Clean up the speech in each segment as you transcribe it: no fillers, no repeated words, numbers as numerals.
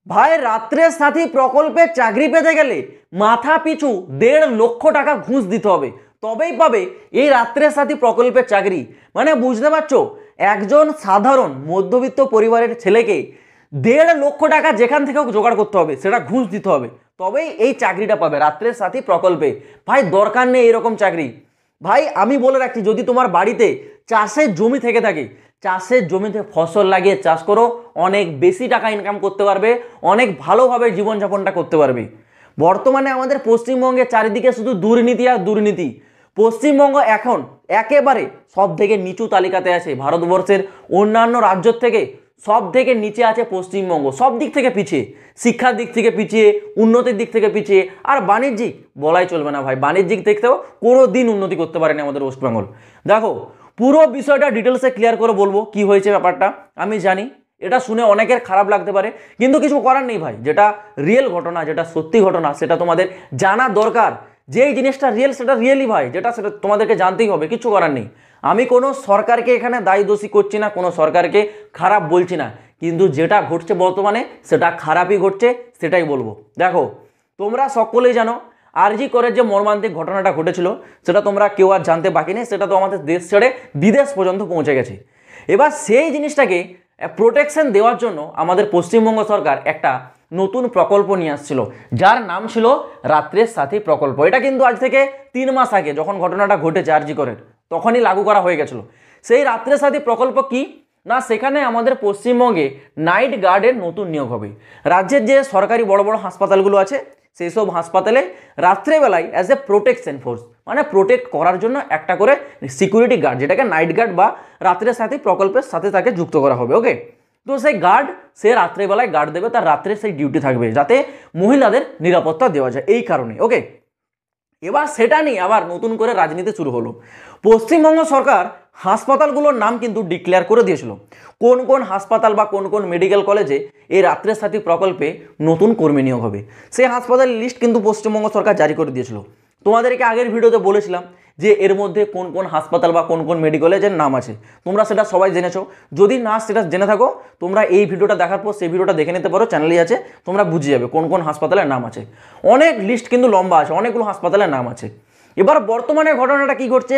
ভাই রাত্রের সাথী প্রকল্পে চাকরি পেতে গেলে মাথা পিছু 1.5 লক্ষ টাকা ঘুষ দিতে হবে, তবেই পাবে এই রাত্রের সাথী প্রকল্পের চাকরি। মানে বুঝতে পারছো, একজন সাধারণ মধ্যবিত্ত পরিবারের ছেলেকে 1.5 লক্ষ টাকা যেখান থেকেও জোগাড় করতে হবে, সেটা ঘুষ দিতে হবে, তবেই এই চাকরিটা পাবে রাত্রের সাথী প্রকল্পে। ভাই দরকার নেই এরকম চাকরি। ভাই আমি বলে রাখছি, যদি তোমার বাড়িতে চাষের জমি থেকে থাকে, চাষের জমিতে ফসল লাগিয়ে চাষ করো, অনেক বেশি টাকা ইনকাম করতে পারবে, অনেক ভালোভাবে জীবনযাপনটা করতে পারবে। বর্তমানে আমাদের পশ্চিমবঙ্গে চারিদিকে শুধু দুর্নীতি আর দুর্নীতি। পশ্চিমবঙ্গ এখন একেবারে সব থেকে নিচু তালিকাতে আছে, ভারতবর্ষের অন্যান্য রাজ্যের থেকে সব থেকে নিচে আছে পশ্চিমবঙ্গ। সব দিক থেকে পিছিয়ে, শিক্ষার দিক থেকে পিছিয়ে, উন্নতির দিক থেকে পিছিয়ে, আর বাণিজ্যিক বলাই চলবে না ভাই, বাণিজ্যিক দিক থেকেও কোনো দিন উন্নতি করতে পারেনি আমাদের ওয়েস্ট বেঙ্গল। দেখো পুরো বিষয়টা ডিটেলসে ক্লিয়ার করে বলবো কি হয়েছে ব্যাপারটা। আমি জানি এটা শুনে অনেকের খারাপ লাগতে পারে, কিন্তু কিছু করার নেই ভাই। যেটা রিয়েল ঘটনা, যেটা সত্যি ঘটনা, সেটা তোমাদের জানা দরকার। যেই জিনিসটা রিয়েল সেটা রিয়েলই ভাই, যেটা সেটা তোমাদেরকে জানতেই হবে, কিছু করার নেই। আমি কোনো সরকারকে এখানে দায়ী দোষী করছি না, কোনো সরকারকে খারাপ বলছি না, কিন্তু যেটা ঘটছে বর্তমানে সেটা খারাপই ঘটছে, সেটাই বলবো। দেখো তোমরা সকলেই জানো আরজি করের যে মর্মান্তিক ঘটনাটা ঘটেছিল, সেটা তোমরা কেউ আর জানতে বাকি নেই, সেটা তো আমাদের দেশ ছেড়ে বিদেশ পর্যন্ত পৌঁছে গেছে। এবার সেই জিনিসটাকে প্রোটেকশন দেওয়ার জন্য আমাদের পশ্চিমবঙ্গ সরকার একটা নতুন প্রকল্প নিয়ে আসছিল, যার নাম ছিল রাত্রের সাথী প্রকল্প। এটা কিন্তু আজ থেকে 3 মাস আগে যখন ঘটনাটা ঘটেছে আরজি করের, তখনই লাগু করা হয়ে গেছিল। সেই রাত্রের সাথী প্রকল্প কি না, সেখানে আমাদের পশ্চিমবঙ্গে নাইট গার্ডের নতুন নিয়োগ হবে। রাজ্যের যে সরকারি বড় বড় হাসপাতালগুলো আছে, সেই সব হাসপাতালে রাত্রেবেলায় অ্যাজ এ প্রোটেকশন ফোর্স, মানে প্রোটেক্ট করার জন্য একটা করে সিকিউরিটি গার্ড, যেটাকে নাইট গার্ড বা রাত্রের সাথী প্রকল্পের সাথে তাকে যুক্ত করা হবে। ওকে, তো সেই গার্ড সে রাত্রেবেলায় গার্ড দেবে, তার রাত্রে সেই ডিউটি থাকবে যাতে মহিলাদের নিরাপত্তা দেওয়া যায়, এই কারণে। ওকে, এবার সেটা নিয়ে আবার নতুন করে রাজনীতি শুরু হলো। পশ্চিমবঙ্গ সরকার হাসপাতালগুলোর নাম কিন্তু ডিক্লেয়ার করে দিয়েছিল, কোন কোন হাসপাতাল বা কোন কোন মেডিকেল কলেজে এই রাত্রের সাথী প্রকল্পে নতুন কর্মী নিয়োগ হবে। সেই হাসপাতালের লিস্ট কিন্তু পশ্চিমবঙ্গ সরকার জারি করে দিয়েছিল। তোমাদেরকে আগের ভিডিওতে বলেছিলাম যে এর মধ্যে কোন কোন হাসপাতাল বা কোন কোন মেডিকেল কলেজের নাম আছে, তোমরা সেটা সবাই জেনেছো। যদি না সেটা জেনে থাকো, তোমরা এই ভিডিওটা দেখার পর সেই ভিডিওটা দেখে নিতে পারো, চ্যানেলেই আছে, তোমরা বুঝে যাবে কোন কোন হাসপাতালের নাম আছে। অনেক লিস্ট কিন্তু লম্বা আছে, অনেকগুলো হাসপাতালের নাম আছে। এবার বর্তমানে ঘটনাটা কি ঘটছে,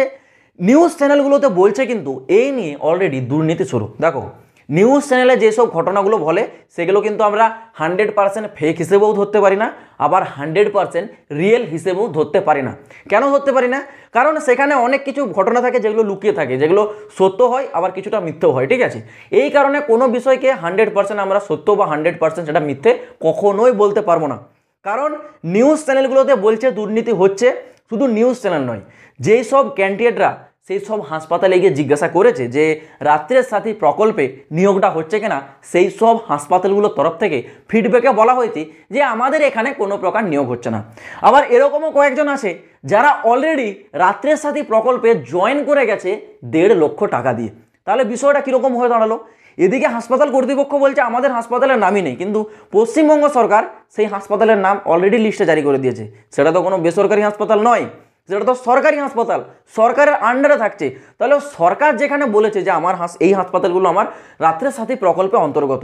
নিউজ চ্যানেলগুলোতে বলছে কিন্তু এই নিয়ে অলরেডি দুর্নীতি শুরু। দেখো নিউজ চ্যানেলে যেসব ঘটনাগুলো বলে সেগুলো কিন্তু আমরা 100% ফেক হিসেবেও ধরতে পারি না, আবার 100% রিয়েল হিসেবেও ধরতে পারি না। কেন ধরতে পারি না? কারণ সেখানে অনেক কিছু ঘটনা থাকে যেগুলো লুকিয়ে থাকে, যেগুলো সত্য হয় আবার কিছুটা মিথ্যেও হয়, ঠিক আছে? এই কারণে কোনো বিষয়কে 100% আমরা সত্য বা 100% সেটা মিথ্যে কখনোই বলতে পারবো না। কারণ নিউজ চ্যানেলগুলোতে বলছে দুর্নীতি হচ্ছে, শুধু নিউজ চ্যানেল নয়, যেই সব ক্যান্ডিডেটরা সেই সব হাসপাতালে গিয়ে জিজ্ঞাসা করেছে যে রাত্রের সাথী প্রকল্পে নিয়োগটা হচ্ছে কিনা, সেই সব হাসপাতালগুলোর তরফ থেকে ফিডব্যাকে বলা হয়েছে যে আমাদের এখানে কোনো প্রকার নিয়োগ হচ্ছে না। আবার এরকমও কয়েকজন আছে যারা অলরেডি রাত্রের সাথী প্রকল্পে জয়েন করে গেছে 1.5 লক্ষ টাকা দিয়ে। তাহলে বিষয়টা কীরকম হয়ে দাঁড়ালো? এদিকে হাসপাতাল কর্তৃপক্ষ বলছে আমাদের হাসপাতালের নামই নেই, কিন্তু পশ্চিমবঙ্গ সরকার সেই হাসপাতালের নাম অলরেডি লিস্টে জারি করে দিয়েছে। সেটা তো কোনো বেসরকারি হাসপাতাল নয়, যেটা তো সরকারি হাসপাতাল, সরকারের আন্ডারে থাকছে। তাহলে সরকার যেখানে বলেছে যে আমার এই হাসপাতালগুলো আমার রাত্রের সাথী প্রকল্পে অন্তর্গত,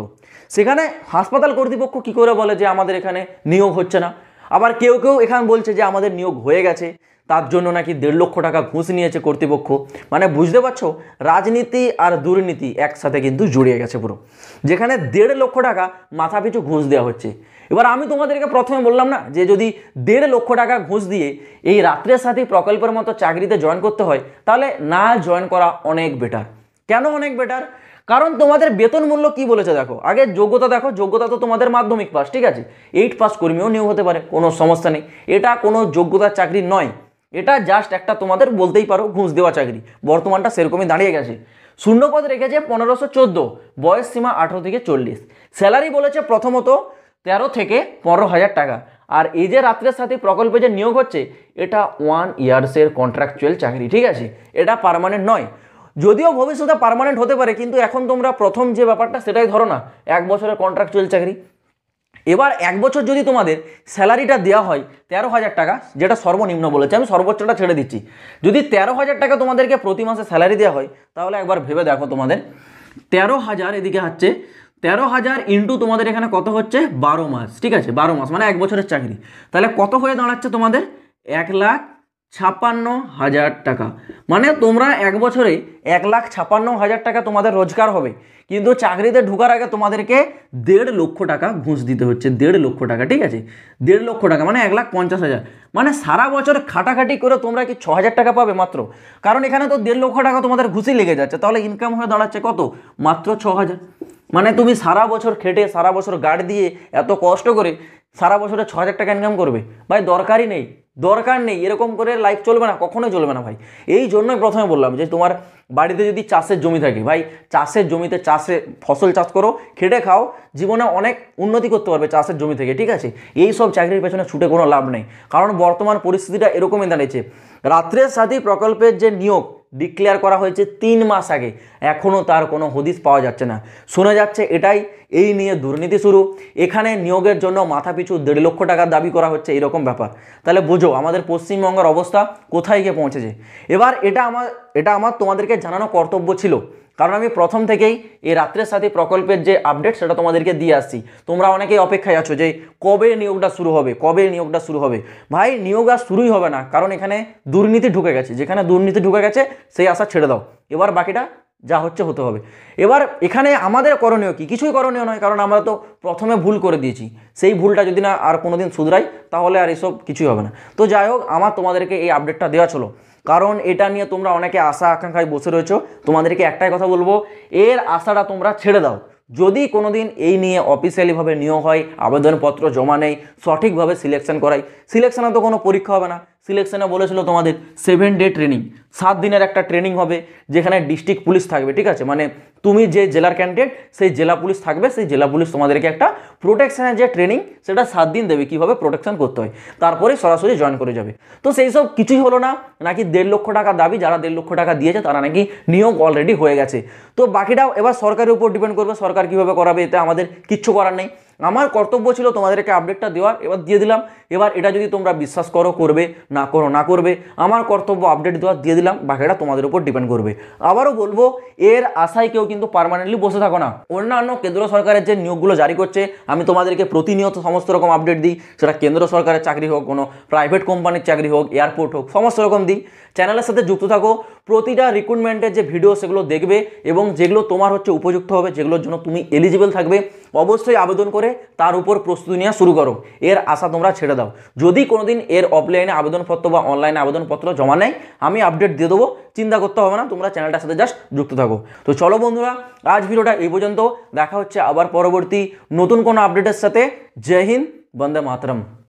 সেখানে হাসপাতাল কর্তৃপক্ষ কি করে বলে যে আমাদের এখানে নিয়োগ হচ্ছে না? আবার কেউ কেউ এখানে বলছে যে আমাদের নিয়োগ হয়ে গেছে, তার জন্য নাকি 1.5 লক্ষ টাকা ঘুষ নিয়েছে কর্তৃপক্ষ। মানে বুঝতে পারছো, রাজনীতি আর দুর্নীতি একসাথে কিন্তু জড়িয়ে গেছে পুরো, যেখানে 1.5 লক্ষ টাকা মাথা পিছু ঘুষ দেওয়া হচ্ছে। এবার আমি তোমাদেরকে প্রথমে বললাম না যে যদি 1.5 লক্ষ টাকা ঘুষ দিয়ে এই রাত্রের সাথী প্রকল্পের মতো চাকরিতে জয়েন করতে হয়, তাহলে না জয়েন করা অনেক বেটার। কেন অনেক বেটার? কারণ তোমাদের বেতন মূল্য কি বলেছে দেখো, আগে যোগ্যতা দেখো। যোগ্যতা তো তোমাদের মাধ্যমিক পাস, ঠিক আছে? 8 পাস কর্মীও নিয়োগ হতে পারে, কোনো সমস্যা নেই। এটা কোনো যোগ্যতার চাকরি নয়, এটা জাস্ট একটা তোমাদের বলতেই পারো ঘুষ দেওয়া চাকরি। বর্তমানটা সেরকমই দাঁড়িয়ে গেছে। শূন্যপদ রেখেছে 1514, বয়স সীমা 18 থেকে 40, স্যালারি বলেছে প্রথমত 13 থেকে 15,000 টাকা। আর এই যে রাত্রের সাথী প্রকল্পে যে নিয়োগ হচ্ছে, এটা 1 ইয়ার্সের কন্ট্রাকচুয়াল চাকরি, ঠিক আছে? এটা পার্মানেন্ট নয়, যদিও ভবিষ্যতে পার্মানেন্ট হতে পারে, কিন্তু এখন তোমরা প্রথম যে ব্যাপারটা সেটাই ধরো না, 1 বছরের কন্ট্রাকচুয়াল চাকরি। এবার 1 বছর যদি তোমাদের স্যালারিটা দেওয়া হয় 13,000 টাকা, যেটা সর্বনিম্ন বলেছে, আমি সর্বোচ্চটা ছেড়ে দিচ্ছি, যদি 13,000 টাকা তোমাদেরকে প্রতি মাসে স্যালারি দেওয়া হয়, তাহলে একবার ভেবে দেখো তোমাদের 13,000 এদিকে হচ্ছে 13,000 ইন্টু তোমাদের এখানে কত হচ্ছে 12 মাস, ঠিক আছে, 12 মাস মানে 1 বছরের চাকরি। তাহলে কত হয়ে দাঁড়াচ্ছে তোমাদের 1,56,000 টাকা। মানে তোমরা 1 বছরে 1,56,000 টাকা তোমাদের রোজগার হবে, কিন্তু চাকরিতে ঢোকার আগে তোমাদেরকে 1.5 লক্ষ টাকা ঘুষ দিতে হচ্ছে, 1.5 লক্ষ টাকা, ঠিক আছে, 1.5 লক্ষ টাকা মানে 1,50,000। মানে সারা বছর খাটাখাটি করে তোমরা কি 6,000 টাকা পাবে মাত্র, কারণ এখানে তো 1.5 লক্ষ টাকা তোমাদের ঘুষই লেগে যাচ্ছে। তাহলে ইনকাম হয়ে দাঁড়াচ্ছে কত, মাত্র 6,000। মানে তুমি সারা বছর খেটে, সারা বছর গাড়ি দিয়ে, এত কষ্ট করে সারা বছরে 6,000 টাকা ইনকাম করবে? ভাই দরকারই নেই, দরকার নেই, এরকম করে লাইফ চলবে না, কখনোই চলবে না ভাই। এই জন্যই প্রথমে বললাম যে তোমার বাড়িতে যদি চাষের জমি থাকে, ভাই চাষের জমিতে ফসল চাষ করো, খেটে খাও, জীবনে অনেক উন্নতি করতে পারবে চাষের জমি থেকে, ঠিক আছে। এই সব চাকরির পেছনে ছুটে কোনো লাভ নেই, কারণ বর্তমান পরিস্থিতিটা এরকমই দাঁড়িয়েছে। রাত্রের সাথী প্রকল্পের যে নিয়োগ ডিক্লেয়ার করা হয়েছে 3 মাস আগে, এখনও তার কোনো হদিস পাওয়া যাচ্ছে না। শোনা যাচ্ছে এটাই, এই নিয়ে দুর্নীতি শুরু, এখানে নিয়োগের জন্য মাথাপিছু 1.5 লক্ষ টাকার দাবি করা হচ্ছে, এরকম ব্যাপার। তাহলে বোঝো আমাদের পশ্চিমবঙ্গের অবস্থা কোথায় গিয়ে পৌঁছেছে। এবার এটা আমার তোমাদেরকে জানানো কর্তব্য ছিল, কারণ আমি প্রথম থেকেই এই রাত্রের সাথী প্রকল্পের যে আপডেট সেটা তোমাদেরকে দিয়ে আসছি। তোমরা অনেকেই অপেক্ষায় আছো যে কবে নিয়োগটা শুরু হবে, কবে নিয়োগটা শুরু হবে। ভাই নিয়োগ আর শুরুই হবে না, কারণ এখানে দুর্নীতি ঢুকে গেছে, যেখানে দুর্নীতি ঢুকে গেছে সেই আশা ছেড়ে দাও, এবার বাকিটা যা হচ্ছে হতে হবে। এবার এখানে আমাদের করণীয় কি, কিছুই করণীয় নয়, কারণ আমরা তো প্রথমে ভুল করে দিয়েছি, সেই ভুলটা যদি না আর কোনোদিন শুধরাই তাহলে আর এসব কিছুই হবে না। তো যাই হোক, আমার তোমাদেরকে এই আপডেটটা দেওয়া ছিল, কারণ এটা নিয়ে তোমরা অনেকে আশা আকাঙ্ক্ষায় বসে রয়েছো। তোমাদেরকে একটাই কথা বলবো, এর আশাটা তোমরা ছেড়ে দাও। যদি কোনোদিন এই নিয়ে অফিসিয়ালিভাবে নিয়োগ হয়, আবেদনপত্র জমা নেই, সঠিকভাবে সিলেকশন করাই, সিলেকশনে তো কোনো পরীক্ষা হবে না, সিলেকশনে বলেছিল তোমাদের 7 ডে ট্রেনিং, 7 দিনের একটা ট্রেনিং হবে, যেখানে ডিস্ট্রিক্ট পুলিশ থাকবে, ঠিক আছে, মানে তুমি যে জেলার ক্যান্ডিডেট সেই জেলা পুলিশ থাকবে, সেই জেলা পুলিশ তোমাদেরকে একটা প্রোটেকশনের যে ট্রেনিং সেটা 7 দিন দেবে, কীভাবে প্রোটেকশন করতে হয়, তারপরে সরাসরি জয়েন করে যাবে। তো সেই সব কিছুই হলো না, নাকি 1.5 লক্ষ টাকা দাবি, যারা 1.5 লক্ষ টাকা দিয়েছে তারা নাকি নিয়োগ অলরেডি হয়ে গেছে। তো বাকিটাও এবার সরকারের উপর ডিপেন্ড করবে, সরকার কীভাবে করাবে, এতে আমাদের কিচ্ছু করার নেই। আমার কর্তব্য ছিল তোমাদেরকে আপডেটটা দেওয়ার, এবার দিয়ে দিলাম। এবার এটা যদি তোমরা বিশ্বাস করো করবে, না করো না করবে, আমার কর্তব্য আপডেট দেওয়ার, দিয়ে দিলাম, বাকিটা তোমাদের উপর ডিপেন্ড করবে। আবারও বলবো, এর আশায় কেউ কিন্তু পার্মানেন্টলি বসে থাকো না। অন্যান্য কেন্দ্র সরকারের যে নিয়োগগুলো জারি করছে, আমি তোমাদেরকে প্রতিনিয়ত সমস্ত রকম আপডেট দিই, সেটা কেন্দ্র সরকারের চাকরি হোক, কোনো প্রাইভেট কোম্পানির চাকরি হোক, এয়ারপোর্ট হোক, সমস্ত রকম দিই। চ্যানেলের সাথে যুক্ত থাকো, প্রতিটা রিক্রুটমেন্টের যে ভিডিও সেগুলো দেখবে, এবং যেগুলো তোমার হচ্ছে উপযুক্ত হবে, যেগুলোর জন্য তুমি এলিজিবল থাকবে, অবশ্যই আবেদন করে তার উপর প্রস্তুতি নেওয়া শুরু করো। এর আশা তোমরা ছেড়ে দাও। যদি কোনোদিন এর অফলাইনে আবেদনপত্র বা অনলাইনে আবেদনপত্র জমা নেয়, আমি আপডেট দিয়ে দেবো, চিন্তা করতে হবে না, তোমরা চ্যানেলটার সাথে জাস্ট যুক্ত থাকো। তো চলো বন্ধুরা, আজ ভিডিওটা এই পর্যন্ত, দেখা হচ্ছে আবার পরবর্তী নতুন কোনো আপডেটের সাথে। জয় হিন্দ, বন্দে মাতরম।